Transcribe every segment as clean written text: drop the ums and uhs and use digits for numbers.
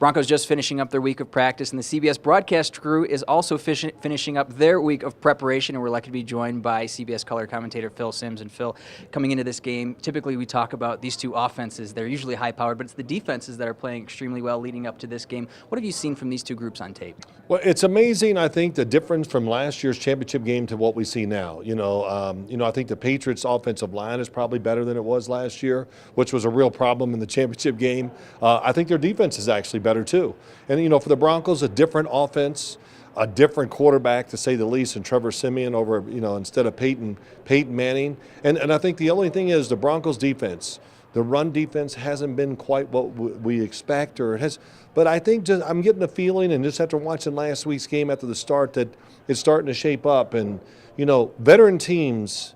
Broncos just finishing up their week of practice, and the CBS broadcast crew is also finishing up their week of preparation, and we're lucky to be joined by CBS color commentator Phil Simms. And Phil, coming into this game, typically we talk about these two offenses. They're usually high-powered, but it's the defenses that are playing extremely well leading up to this game. What have you seen from these two groups on tape? Well, it's amazing, I think, the difference from last year's championship game to what we see now. I think the Patriots' offensive line is probably better than it was last year, which was a real problem in the championship game. I think their defense is actually better too. And, for the Broncos, a different offense, a different quarterback, to say the least, and Trevor Siemian over, instead of Peyton Manning. And I think the only thing is the Broncos' defense. The run defense hasn't been quite what we expect, but I think I'm getting the feeling, and just after watching last week's game after the start, that it's starting to shape up. And, veteran teams,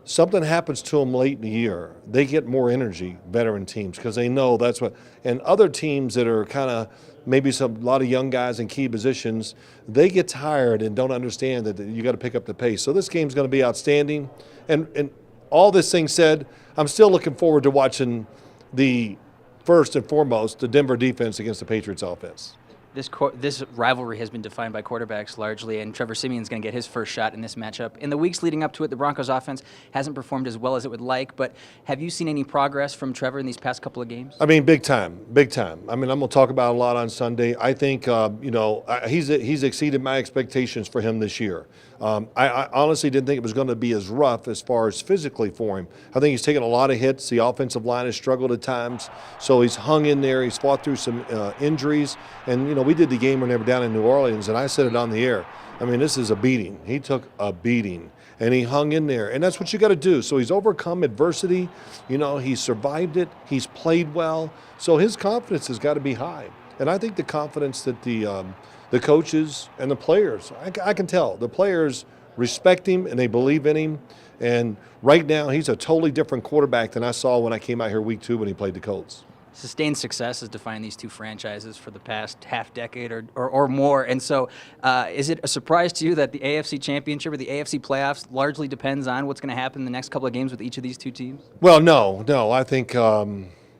something happens to them late in the year. They get more energy, veteran teams, because they know that's what. And other teams that are kind of maybe a lot of young guys in key positions, they get tired and don't understand that you got to pick up the pace. So this game's going to be outstanding. And all this thing said, I'm still looking forward to watching first and foremost, the Denver defense against the Patriots offense. This rivalry has been defined by quarterbacks largely, and Trevor Siemian's going to get his first shot in this matchup. In the weeks leading up to it, the Broncos offense hasn't performed as well as it would like, but have you seen any progress from Trevor in these past couple of games? I mean, big time. I mean, I'm going to talk about it a lot on Sunday. I think, he's exceeded my expectations for him this year. I honestly didn't think it was going to be as rough as far as physically for him. I think he's taken a lot of hits. The offensive line has struggled at times, so he's hung in there. He's fought through some injuries, and, we did the game when they were down in New Orleans, and I said it on the air. I mean, this is a beating. He took a beating, and he hung in there, and that's what you got to do. So he's overcome adversity. He survived it. He's played well. So his confidence has got to be high, and I think the confidence that the coaches and the players, I can tell, the players respect him and they believe in him. And right now, he's a totally different quarterback than I saw when I came out here week 2 when he played the Colts. Sustained success has defined these two franchises for the past half decade or more. And so is it a surprise to you that the AFC Championship or the AFC playoffs largely depends on what's going to happen in the next couple of games with each of these two teams? Well, no. I think,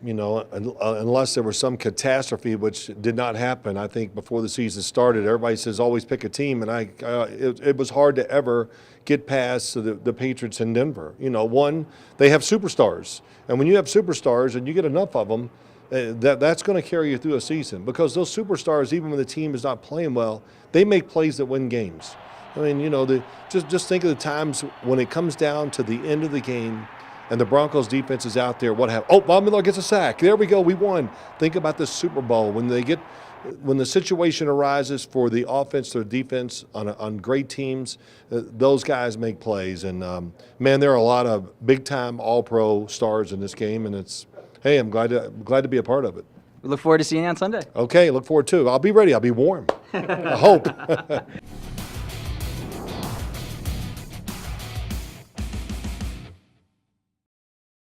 unless there was some catastrophe, which did not happen, I think before the season started, everybody says always pick a team. And it was hard to ever get past the Patriots in Denver. One, they have superstars. And when you have superstars and you get enough of them, that's going to carry you through a season, because those superstars, even when the team is not playing well, they make plays that win games. I mean, just think of the times when it comes down to the end of the game and the Broncos defense is out there. What happened? Oh, Von Miller gets a sack. There we go. We won. Think about the Super Bowl when the situation arises for the offense or defense on great teams. Those guys make plays, and man, there are a lot of big-time All-Pro stars in this game, and hey, I'm glad to be a part of it. We look forward to seeing you on Sunday. Okay, look forward to it. I'll be ready. I'll be warm. I hope.